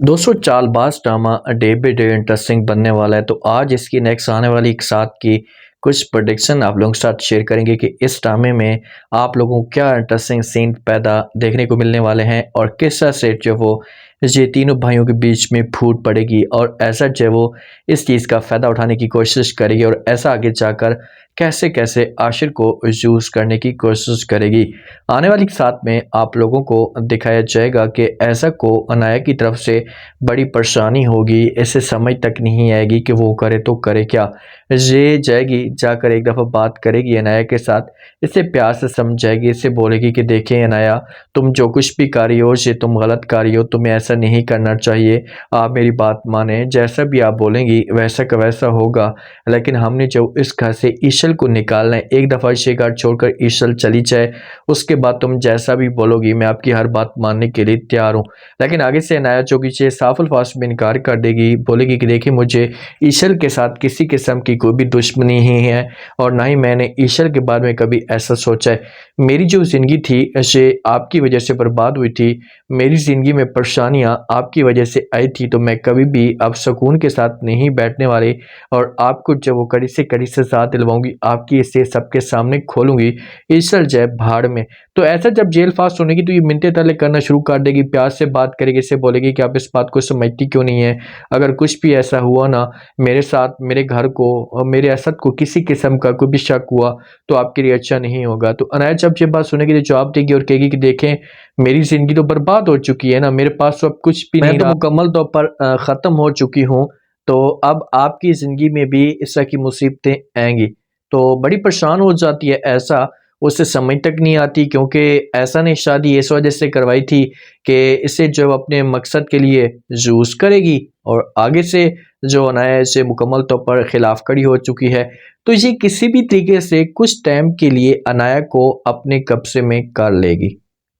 दोस्तों चालबाज drama day by day interesting बनने वाला है। तो आज इसकी नेक्स्ट आने वाली एक साथ की कुछ प्रोडिक्शन आप लोगों के साथ शेयर करेंगे कि इस ड्रामे में आप लोगों को क्या इंटरेस्टिंग सीन पैदा देखने को मिलने वाले हैं और किस तरह से जो वो ये तीनों भाइयों के बीच में फूट पड़ेगी और ऐसा जो वो इस चीज़ का फ़ायदा उठाने की कोशिश करेगी और ऐसा आगे जाकर कैसे कैसे आशिर को यूज़ करने की कोशिश करेगी। आने वाली साथ में आप लोगों को दिखाया जाएगा कि ऐसा को अनाया की तरफ से बड़ी परेशानी होगी, इसे समझ तक नहीं आएगी कि वो करे तो करे क्या। ये जाएगी जाकर एक दफ़ा बात करेगी अनाया के साथ, इसे प्यार से समझाएगी, इसे बोलेगी कि देखिए अनाया, तुम जो कुछ भी कर रही हो ये तुम गलत कर रही हो, तुम्हें ऐसा नहीं करना चाहिए, आप मेरी बात माने, जैसा भी आप बोलेंगी वैसा का वैसा होगा। लेकिन हमने जो इस घर से ईशल को निकालना है, एक दफ़ा ये घर छोड़कर ईशल चली जाए, उसके बाद तुम जैसा भी बोलोगी मैं आपकी हर बात मानने के लिए तैयार हूँ। लेकिन आगे से अनाया जो कि साफ अल्फाज में इनकार कर देगी, बोलेगी कि देखिए मुझे ईशल के साथ किसी किस्म की कोई भी दुश्मनी ही है और ना ही मैंने ईशल के बारे में कभी ऐसा सोचा है। मेरी जो ज़िंदगी थी ये आपकी वजह से बर्बाद हुई थी, मेरी ज़िंदगी में परेशानियाँ आपकी वजह से आई थी, तो मैं कभी भी अब सुकून के साथ नहीं बैठने वाली और आपको जब वो कड़ी से कड़ी सज़ा दिलवाऊंगी, आपकी इसे सबके सामने खोलूंगी, ईशल जय भाड़ में। तो ऐसा जब जेल फास्ट होने की तो ये मिनते तरले करना शुरू कर देगी, प्यार से बात करेगी, इससे बोलेगी कि आप इस बात को समझती क्यों नहीं है, अगर कुछ भी ऐसा हुआ ना मेरे साथ, मेरे घर को और मेरे असद को किसी किस्म का कोई भी शक हुआ तो आपके लिए अच्छा नहीं होगा। तो अनाया जब ये बात सुनेगी तो जवाब देगी और कहेगी कि देखें मेरी जिंदगी तो बर्बाद हो चुकी है ना, मेरे पास तो अब कुछ भी नहीं रहा, मुकम्मल तौर पर ख़त्म हो चुकी हूँ, तो अब आपकी ज़िंदगी में भी इस तरह की मुसीबतें आएंगी। तो बड़ी परेशान हो जाती है, ऐसा उसे समझ तक नहीं आती, क्योंकि ऐसा ने शादी इस वजह से करवाई थी कि इसे जो अपने मकसद के लिए यूज़ करेगी और आगे से जो अनाया से मुकम्मल तौर पर ख़िलाफ़ खड़ी हो चुकी है। तो ये किसी भी तरीके से कुछ टाइम के लिए अनाया को अपने कब्ज़े में कर लेगी,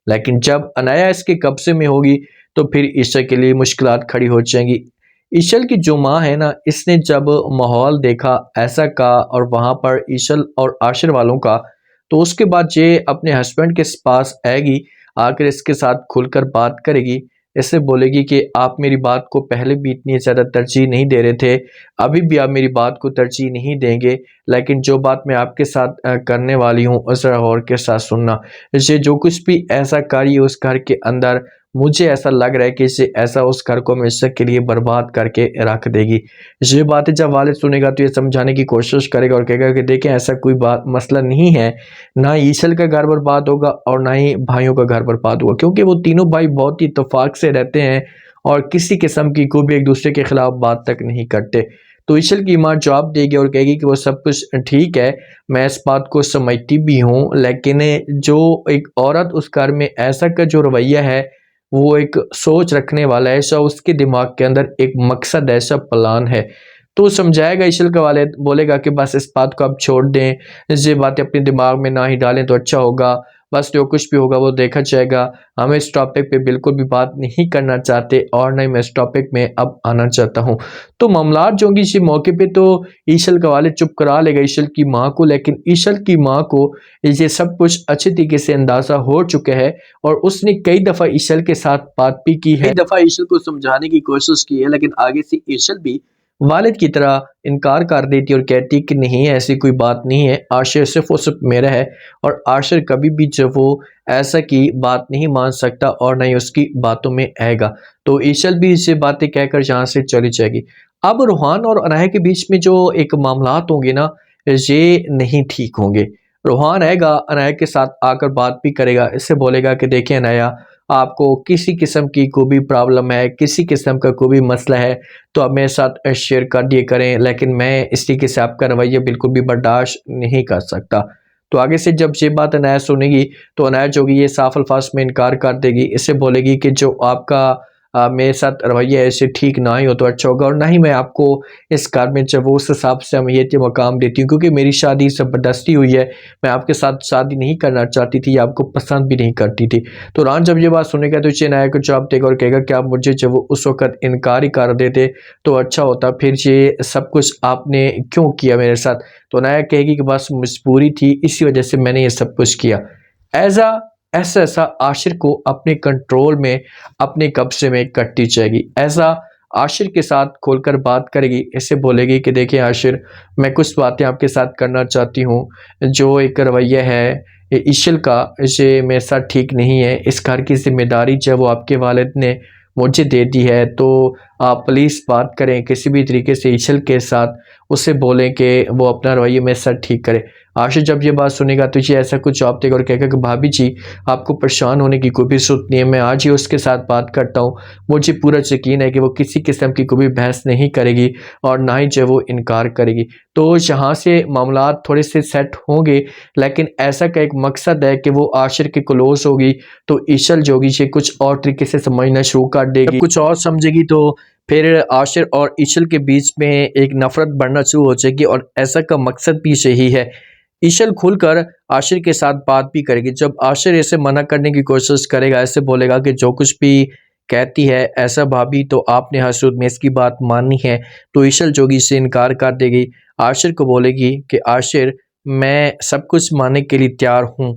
लेकिन जब अनाया इसके कब्ज़े में होगी तो फिर ईशल के लिए मुश्किलात खड़ी हो जाएंगी। ईशल की जो माँ है ना, इसने जब माहौल देखा ऐसा का और वहाँ पर ईशल और आशिर वालों का, तो उसके बाद ये अपने हस्बैंड के पास आएगी, आकर इसके साथ खुलकर बात करेगी, इससे बोलेगी कि आप मेरी बात को पहले भी इतनी ज़्यादा तरजीह नहीं दे रहे थे, अभी भी आप मेरी बात को तरजीह नहीं देंगे, लेकिन जो बात मैं आपके साथ करने वाली हूँ ज़रा गौर के साथ सुनना। ये जो कुछ भी ऐसा कार्य उस घर के अंदर, मुझे ऐसा लग रहा है कि इसे ऐसा उस घर को हमेशा के लिए बर्बाद करके रख देगी। ये बातें जब वालिद सुनेगा तो ये समझाने की कोशिश करेगा और कहेगा कि देखें ऐसा कोई बात मसला नहीं है, ना ईशल का घर बर्बाद होगा और ना ही भाइयों का घर बर्बाद होगा, क्योंकि वो तीनों भाई बहुत ही इत्तेफाक से रहते हैं और किसी किस्म की कोई भी एक दूसरे के खिलाफ बात तक नहीं करते। तो ईशल की माँ जवाब देगी और कहेगी कि वो सब कुछ ठीक है, मैं इस बात को समझती भी हूँ, लेकिन जो एक औरत उस घर में ऐसा का जो रवैया है, वो एक सोच रखने वाला है, ऐसा उसके दिमाग के अंदर एक मकसद, ऐसा प्लान है। तो समझाएगा ईशल का वालिद, बोलेगा कि बस इस बात को आप छोड़ दें, ये बातें अपने दिमाग में ना ही डालें तो अच्छा होगा, बस जो कुछ भी होगा वो देखा जाएगा, हम इस टॉपिक पे बिल्कुल भी बात नहीं करना चाहते और नहीं मैं इस टॉपिक में अब आना चाहता हूँ। तो मामलात जो होंगी इसी मौके पे तो ईशल का वालिद चुप करा लेगा ईशल की माँ को, लेकिन ईशल की माँ को ये सब कुछ अच्छे तरीके से अंदाज़ा हो चुका है और उसने कई दफ़ा ईशल के साथ बात भी की है, कई दफ़ा ईशल को समझाने की कोशिश की है, लेकिन आगे से ईशल भी वालिद की तरह इनकार कर देती और कहती कि नहीं ऐसी कोई बात नहीं है, आशिर सिर्फ और सिर्फ मेरा है और आशिर कभी भी जो वो ऐसा की बात नहीं मान सकता और ना ही उसकी बातों में आएगा। तो ईशल भी इसे बातें कहकर यहाँ से चली जाएगी। अब रूहान और अनाया के बीच में जो एक मामलात होंगे ना, ये नहीं ठीक होंगे। रूहान आएगा अनाया के साथ आकर बात भी करेगा, इससे बोलेगा कि देखिए अनाया, आपको किसी किस्म की कोई भी प्रॉब्लम है, किसी किस्म का कोई भी मसला है तो आप मेरे साथ शेयर कर दिए करें, लेकिन मैं इस तरीके से आपका रवैया बिल्कुल भी बर्दाश्त नहीं कर सकता। तो आगे से जब ये बात अनाया सुनेगी तो अनाया जो होगी ये साफ अल्फाज में इनकार कर देगी, इससे बोलेगी कि जो आपका मेरे साथ रवैया ऐसे ठीक ना ही हो तो अच्छा होगा और ना ही मैं आपको इस घर में जब उस हिसाब से अहमियत या मकाम देती हूँ, क्योंकि मेरी शादी ज़बरदस्ती हुई है, मैं आपके साथ शादी नहीं करना चाहती थी या आपको पसंद भी नहीं करती थी। तो रान जब ये बात सुनेगा तो इसे अनाया को जवाब देगा और कहेगा कि आप मुझे जब वो उस वक़्त इनकार ही कर देते तो अच्छा होता, फिर ये सब कुछ आपने क्यों किया मेरे साथ। तो अनाया कहेगी कि बस मजबूरी थी, इसी वजह से मैंने ये सब कुछ किया। ऐज़ा ऐसा ऐसा आशिर को अपने कंट्रोल में, अपने कब्जे में करती जाएगी। ऐसा आशिर के साथ खोलकर बात करेगी, इसे बोलेगी कि देखिए आशिर, मैं कुछ बातें आपके साथ करना चाहती हूँ। जो एक रवैया है इशल का, ये मेरे साथ ठीक नहीं है। इस घर की जिम्मेदारी जो वो आपके वालिद ने मुझे दे दी है, तो आप प्लीज़ बात करें किसी भी तरीके से इशल के साथ, उसे बोलें कि वो अपना रवैया मेरे साथ ठीक करे। आशिर जब ये बात सुनेगा तो ये ऐसा कुछ जवाब देगा और कहेगा कि भाभी जी, आपको परेशान होने की कोई भी ज़रूरत नहीं है, मैं आज ही उसके साथ बात करता हूँ। मुझे पूरा यकीन है कि वो किसी किस्म की कोई भी बहस नहीं करेगी और ना ही जो वो इनकार करेगी। तो यहाँ से मामलात थोड़े से सेट होंगे, लेकिन ऐसा का एक मकसद है कि वो आशिर के क्लोज होगी तो इशल जो होगी ये कुछ और तरीके से समझना शुरू कर देगी, कुछ और समझेगी, तो फिर आशिर और इशल के बीच में एक नफरत बढ़ना शुरू हो जाएगी। और ऐसा का मकसद भी यही है। इशल खुलकर आशिर के साथ बात भी करेगी। जब आशिर इसे मना करने की कोशिश करेगा, ऐसे बोलेगा कि जो कुछ भी कहती है ऐसा भाभी, तो आपने हर सूरत में इसकी बात माननी है, तो इशल जोगी से इनकार कर देगी। आशिर को बोलेगी कि आशिर, मैं सब कुछ मानने के लिए तैयार हूँ,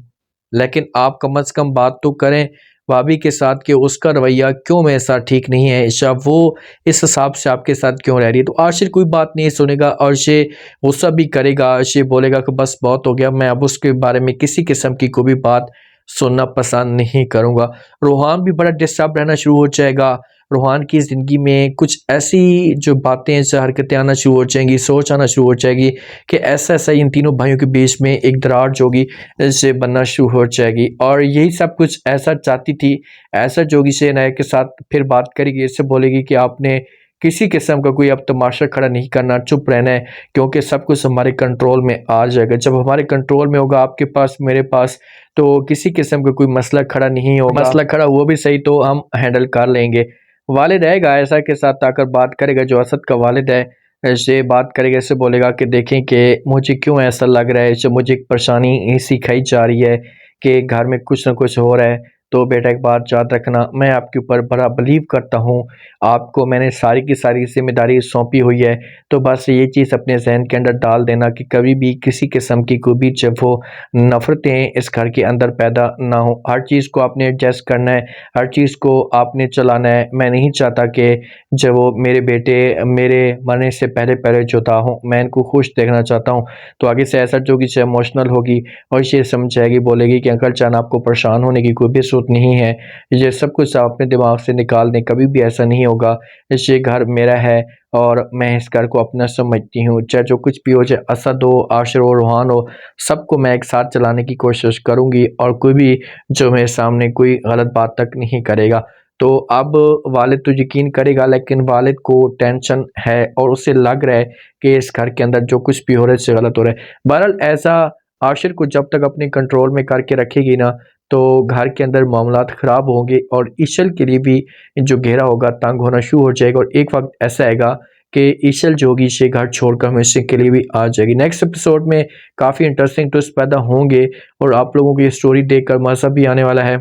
लेकिन आप कम से कम बात तो करें भाभी के साथ कि उसका रवैया क्यों मेरे साथ ठीक नहीं है, ईशा वो इस हिसाब से आपके साथ क्यों रह रही है। तो आशिर कोई बात नहीं सुनेगा और ये गुस्सा भी करेगा। ये बोलेगा कि बस बहुत हो गया, मैं अब उसके बारे में किसी किस्म की कोई भी बात सुनना पसंद नहीं करूँगा। रोहान भी बड़ा डिस्टर्ब रहना शुरू हो जाएगा। रोहान की ज़िंदगी में कुछ ऐसी जो बातें, ऐसी हरकतें आना शुरू हो जाएंगी, सोच आना शुरू हो जाएगी कि ऐसा ऐसा इन तीनों भाइयों के बीच में एक दरार जो होगी से बनना शुरू हो जाएगी। और यही सब कुछ ऐसा चाहती थी। ऐसा जोगी से नायक के साथ फिर बात करेगी, इससे बोलेगी कि आपने किसी किस्म का कोई अब तमाशा खड़ा नहीं करना, चुप रहना है, क्योंकि सब कुछ हमारे कंट्रोल में आ जाएगा। जब हमारे कंट्रोल में होगा, आपके पास मेरे पास, तो किसी किस्म का कोई मसला खड़ा नहीं होगा। मसला खड़ा हुआ भी सही तो हम हैंडल कर लेंगे। वालिद आएगा, ऐसा के साथ आकर बात करेगा। जो असद का वालिद है ऐसे बात करेगा, इससे बोलेगा कि देखें कि मुझे क्यों ऐसा लग रहा है, जब मुझे एक परेशानी ऐसी खाई जा रही है कि घर में कुछ ना कुछ हो रहा है। तो बेटा एक बात याद रखना, मैं आपके ऊपर बड़ा बिलीव करता हूँ, आपको मैंने सारी की सारी जिम्मेदारी सौंपी हुई है। तो बस ये चीज़ अपने जहन के अंदर डाल देना कि कभी भी किसी किस्म की कोई भी जब वो नफ़रतें इस घर के अंदर पैदा ना हो। हर चीज़ को आपने एडजस्ट करना है, हर चीज़ को आपने चलाना है। मैं नहीं चाहता कि जब वो मेरे बेटे मेरे मरने से पहले पहले जुदा हों, मैं इनको खुश देखना चाहता हूँ। तो आगे से ऐसा जो कि इमोशनल होगी और ये समझाएगी, बोलेगी कि अंकल जान, आपको परेशान होने की कोई भी ज़रूरत नहीं है, ये सब कुछ आप अपने दिमाग से निकाल दें, कभी भी ऐसा नहीं होगा। ये घर मेरा है और मैं इस घर को अपना समझती हूँ। चाहे जो कुछ भी हो, चाहे असद हो, आशिर हो, रूहान हो, सबको मैं एक साथ चलाने की कोशिश करूँगी और कोई भी जो मेरे सामने कोई गलत बात तक नहीं करेगा। तो अब वालिद तो यकीन करेगा, लेकिन वालिद को टेंशन है और उसे लग रहा है कि इस घर के अंदर जो कुछ भी हो रहा है इससे गलत हो रहा है। बहरहाल ऐसा आशिर को जब तक अपने कंट्रोल में करके रखेगी ना, तो घर के अंदर मामलात ख़राब होंगे और ईशल के लिए भी जो घेरा होगा तंग होना शुरू हो जाएगा। और एक वक्त ऐसा आएगा कि ईशल जो होगी ये घर छोड़कर हमेशा के लिए भी आ जाएगी। नेक्स्ट एपिसोड में काफ़ी इंटरेस्टिंग ट्विस्ट पैदा होंगे और आप लोगों की स्टोरी देखकर मज़ा भी आने वाला है।